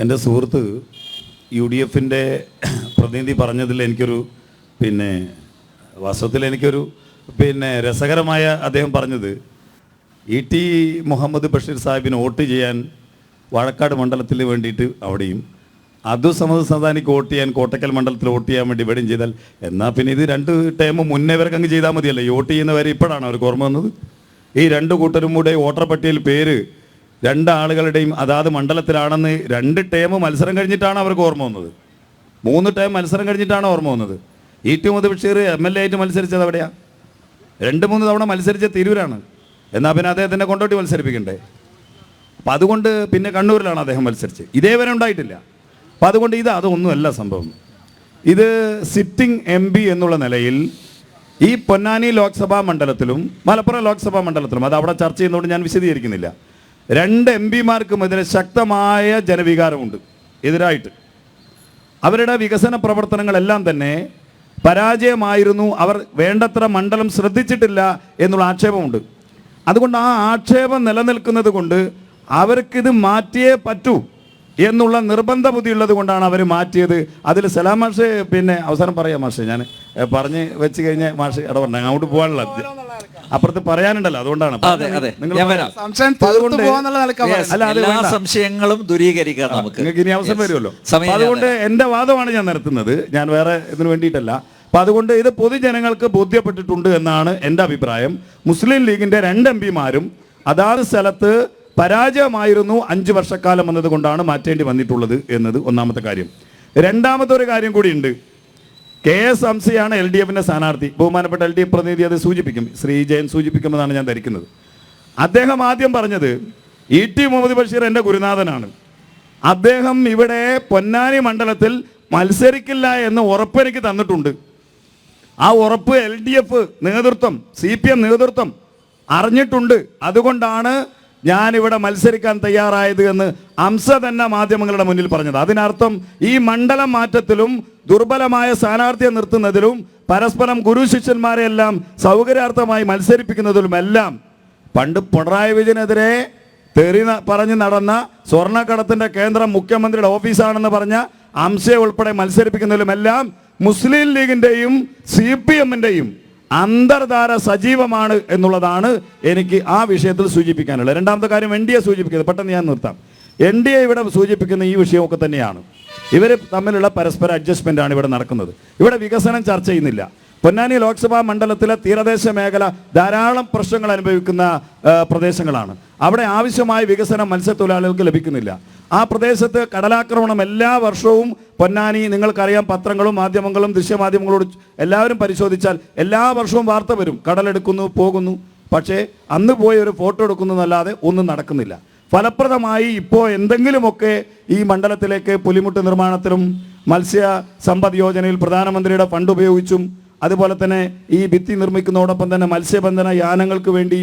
എൻ്റെ സുഹൃത്ത് UDF പ്രതിനിധി പറഞ്ഞതിൽ എനിക്കൊരു വാസ്തവത്തിൽ എനിക്കൊരു രസകരമായ അദ്ദേഹം പറഞ്ഞത് ET മുഹമ്മദ് ബഷീർ സാഹിബിന് വോട്ട് ചെയ്യാൻ വാഴക്കാട് മണ്ഡലത്തിൽ വേണ്ടിയിട്ട് അവിടെയും സമദ് സദാനിക്ക് വോട്ട് ചെയ്യാൻ കോട്ടക്കൽ മണ്ഡലത്തിൽ വോട്ട് ചെയ്യാൻ വേണ്ടി ഇവിടെയും ചെയ്താൽ എന്നാൽ പിന്നെ ഇത് 2 ടൈം മുന്നേ വരെ അങ്ങ് ചെയ്താൽ മതിയല്ലോ. ഈ വോട്ട് ചെയ്യുന്നവരെ ഇപ്പോഴാണ് അവർക്ക് ഓർമ്മ വന്നത്. ഈ 2 കൂട്ടരും കൂടെ വോട്ടർ പട്ടികയിൽ പേര് 2 ആളുകളുടെയും അതാത് മണ്ഡലത്തിലാണെന്ന് 2 ടൈം മത്സരം കഴിഞ്ഞിട്ടാണ് അവർക്ക് ഓർമ്മ വന്നത്. 3 ടൈം മത്സരം കഴിഞ്ഞിട്ടാണ് ഓർമ്മ വന്നത്. ET മുഹമ്മദ് ബഷീർ MLA ആയിട്ട് മത്സരിച്ചത് എവിടെയാണ്? 2-3 തവണ മത്സരിച്ച തിരൂരാണ്. എന്നാൽ പിന്നെ അദ്ദേഹത്തിനെ കൊണ്ടോട്ടി മത്സരിപ്പിക്കണ്ടേ? അപ്പം അതുകൊണ്ട് പിന്നെ കണ്ണൂരിലാണ് അദ്ദേഹം മത്സരിച്ചത്. ഇതേവരെ ഉണ്ടായിട്ടില്ല. അപ്പം അതുകൊണ്ട് അതൊന്നുമല്ല സംഭവം. ഇത് സിറ്റിംഗ് MP എന്നുള്ള നിലയിൽ ഈ പൊന്നാനി ലോക്സഭാ മണ്ഡലത്തിലും മലപ്പുറം ലോക്സഭാ മണ്ഡലത്തിലും അത് അവിടെ ചർച്ച ചെയ്യുന്നതുകൊണ്ട് ഞാൻ വിശദീകരിക്കുന്നില്ല. 2 MPമാർക്കുമെതിരെ ശക്തമായ ജനവികാരമുണ്ട് എതിരായിട്ട്. അവരുടെ വികസന പ്രവർത്തനങ്ങളെല്ലാം തന്നെ പരാജയമായിരുന്നു, അവർ വേണ്ടത്ര മണ്ഡലം ശ്രദ്ധിച്ചിട്ടില്ല എന്നുള്ള ആക്ഷേപമുണ്ട്. അതുകൊണ്ട് ആ ആക്ഷേപം നിലനിൽക്കുന്നത് കൊണ്ട് അവർക്കിത് മാറ്റിയേ പറ്റൂ എന്നുള്ള നിർബന്ധ ബുദ്ധി ഉള്ളത് കൊണ്ടാണ് അവർ മാറ്റിയത്. അതിൽ സലാം മാഷ് അവസാനം പറയാം മാഷ്, ഞാൻ പറഞ്ഞ് വെച്ച് കഴിഞ്ഞ മാഷ് ഇടപെടണം, അങ്ങോട്ട് പോകാനുള്ള അപ്പുറത്ത് പറയാനുണ്ടല്ലോ, അതുകൊണ്ടാണ് സംശയങ്ങളും ദൂരീകരിക്കാൻ നിങ്ങൾക്ക് ഇനി അവസരം വരുമല്ലോ. അതുകൊണ്ട് എൻ്റെ വാദമാണ് ഞാൻ നടത്തുന്നത്, ഞാൻ വേറെ ഇതിന് വേണ്ടിയിട്ടല്ല. അപ്പം അതുകൊണ്ട് ഇത് പൊതുജനങ്ങൾക്ക് ബോധ്യപ്പെട്ടിട്ടുണ്ട് എന്നാണ് എൻ്റെ അഭിപ്രായം. മുസ്ലിം ലീഗിൻ്റെ 2 MPമാരും അതാത് സ്ഥലത്ത് പരാജയമായിരുന്നു 5 വർഷക്കാലം എന്നതുകൊണ്ടാണ് മാറ്റേണ്ടി വന്നിട്ടുള്ളത് എന്നത് ഒന്നാമത്തെ കാര്യം. രണ്ടാമത്തെ ഒരു കാര്യം കൂടിയുണ്ട്. KS ഹംസയാണ് LDFിൻ്റെ സ്ഥാനാർത്ഥി. ബഹുമാനപ്പെട്ട LDF പ്രതിനിധി അത് സൂചിപ്പിക്കും, ശ്രീ ജയൻ സൂചിപ്പിക്കുമെന്നാണ് ഞാൻ ധരിക്കുന്നത്. അദ്ദേഹം ആദ്യം പറഞ്ഞത് ET മുഹമ്മദ് ബഷീർ എൻ്റെ ഗുരുനാഥനാണ്, അദ്ദേഹം ഇവിടെ പൊന്നാനി മണ്ഡലത്തിൽ മത്സരിക്കില്ല എന്ന് ഉറപ്പ് എനിക്ക് തന്നിട്ടുണ്ട്. ആ ഉറപ്പ് LDF നേതൃത്വം, CPM നേതൃത്വം അറിഞ്ഞിട്ടുണ്ട്. അതുകൊണ്ടാണ് ഞാനിവിടെ മത്സരിക്കാൻ തയ്യാറായത് എന്ന് ഹംസ തന്നെ മാധ്യമങ്ങളുടെ മുന്നിൽ പറഞ്ഞത്. അതിനർത്ഥം ഈ മണ്ഡലം മാറ്റത്തിലും ദുർബലമായ സ്ഥാനാർത്ഥിയെ നിർത്തുന്നതിലും പരസ്പരം ഗുരു ശിഷ്യന്മാരെയെല്ലാം സൗകര്യാർത്ഥമായി മത്സരിപ്പിക്കുന്നതിലുമെല്ലാം പണ്ട് പിണറായി വിജയനെതിരെ തെറി പറഞ്ഞ് നടന്ന സ്വർണ്ണക്കടത്തിൻ്റെ കേന്ദ്രം മുഖ്യമന്ത്രിയുടെ ഓഫീസാണെന്ന് പറഞ്ഞ ഹംസയെ ഉൾപ്പെടെ മത്സരിപ്പിക്കുന്നതിലുമെല്ലാം മുസ്ലിം ലീഗിൻ്റെയും CPMൻ്റെയും അന്തർധാര സജീവമാണ് എന്നുള്ളതാണ് എനിക്ക് ആ വിഷയത്തിൽ സൂചിപ്പിക്കാനുള്ളത്. രണ്ടാമത്തെ കാര്യം NDA സൂചിപ്പിക്കുന്നത്, പെട്ടെന്ന് ഞാൻ നിർത്താം. NDA ഇവിടെ സൂചിപ്പിക്കുന്ന ഈ വിഷയമൊക്കെ തന്നെയാണ്. ഇവർ തമ്മിലുള്ള പരസ്പര അഡ്ജസ്റ്റ്മെൻ്റാണ് ഇവിടെ നടക്കുന്നത്. ഇവിടെ വികസനം ചർച്ച ചെയ്യുന്നില്ല. പൊന്നാനി ലോക്സഭാ മണ്ഡലത്തിലെ തീരദേശ മേഖല ധാരാളം പ്രശ്നങ്ങൾ അനുഭവിക്കുന്ന പ്രദേശങ്ങളാണ്. അവിടെ ആവശ്യമായ വികസനം മത്സ്യത്തൊഴിലാളികൾക്ക് ലഭിക്കുന്നില്ല. ആ പ്രദേശത്ത് കടലാക്രമണം എല്ലാ വർഷവും പൊന്നാനി, നിങ്ങൾക്കറിയാം, പത്രങ്ങളും മാധ്യമങ്ങളും ദൃശ്യമാധ്യമങ്ങളോട് എല്ലാവരും പരിശോധിച്ചാൽ എല്ലാ വർഷവും വാർത്ത വരും. കടലെടുക്കുന്നു, പോകുന്നു. പക്ഷേ അന്ന് പോയി ഒരു ഫോട്ടോ എടുക്കുന്നതല്ലാതെ ഒന്നും നടക്കുന്നില്ല. ഫലപ്രദമായി ഇപ്പോൾ എന്തെങ്കിലുമൊക്കെ ഈ മണ്ഡലത്തിലേക്ക് പുലിമുട്ട് നിർമ്മാണത്തിലും മത്സ്യ സമ്പദ് യോജനയിൽ പ്രധാനമന്ത്രിയുടെ ഫണ്ട് ഉപയോഗിച്ചും അതുപോലെ തന്നെ ഈ ഭിത്തി നിർമ്മിക്കുന്നതോടൊപ്പം തന്നെ മത്സ്യബന്ധന യാനങ്ങൾക്ക് വേണ്ടി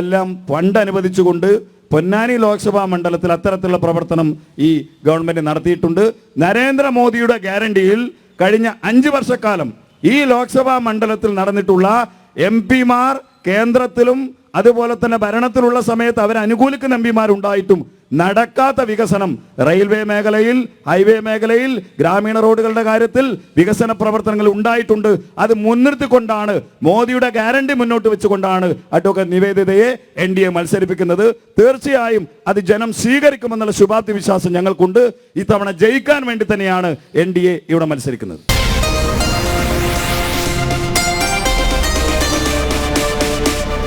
എല്ലാം ഫണ്ട് അനുവദിച്ചുകൊണ്ട് പൊന്നാനി ലോക്സഭാ മണ്ഡലത്തിൽ അത്തരത്തിലുള്ള പ്രവർത്തനം ഈ ഗവൺമെൻറ് നടത്തിയിട്ടുണ്ട്. നരേന്ദ്രമോദിയുടെ ഗ്യാരണ്ടിയിൽ കഴിഞ്ഞ 5 വർഷക്കാലം ഈ ലോക്സഭാ മണ്ഡലത്തിൽ നടന്നിട്ടുള്ള MPമാർ കേന്ദ്രത്തിലും അതുപോലെ തന്നെ ഭരണത്തിലുള്ള സമയത്ത് അവരെ അനുകൂലിക്കുന്ന MPമാരുണ്ടായിട്ടും നടക്കാത്ത വികസനം റെയിൽവേ മേഖലയിൽ, ഹൈവേ മേഖലയിൽ, ഗ്രാമീണ റോഡുകളുടെ കാര്യത്തിൽ വികസന പ്രവർത്തനങ്ങൾ ഉണ്ടായിട്ടുണ്ട്. അത് മുൻനിർത്തിക്കൊണ്ടാണ്, മോദിയുടെ ഗ്യാരണ്ടി മുന്നോട്ട് വെച്ചുകൊണ്ടാണ് അഡ്വക്കേറ്റ് നിവേദിതയെ NDA മത്സരിപ്പിക്കുന്നത്. തീർച്ചയായും അത് ജനം സ്വീകരിക്കുമെന്നുള്ള ശുഭാപ്തി വിശ്വാസം ഞങ്ങൾക്കുണ്ട്. ഇത്തവണ ജയിക്കാൻ വേണ്ടി തന്നെയാണ് NDA ഇവിടെ മത്സരിക്കുന്നത്.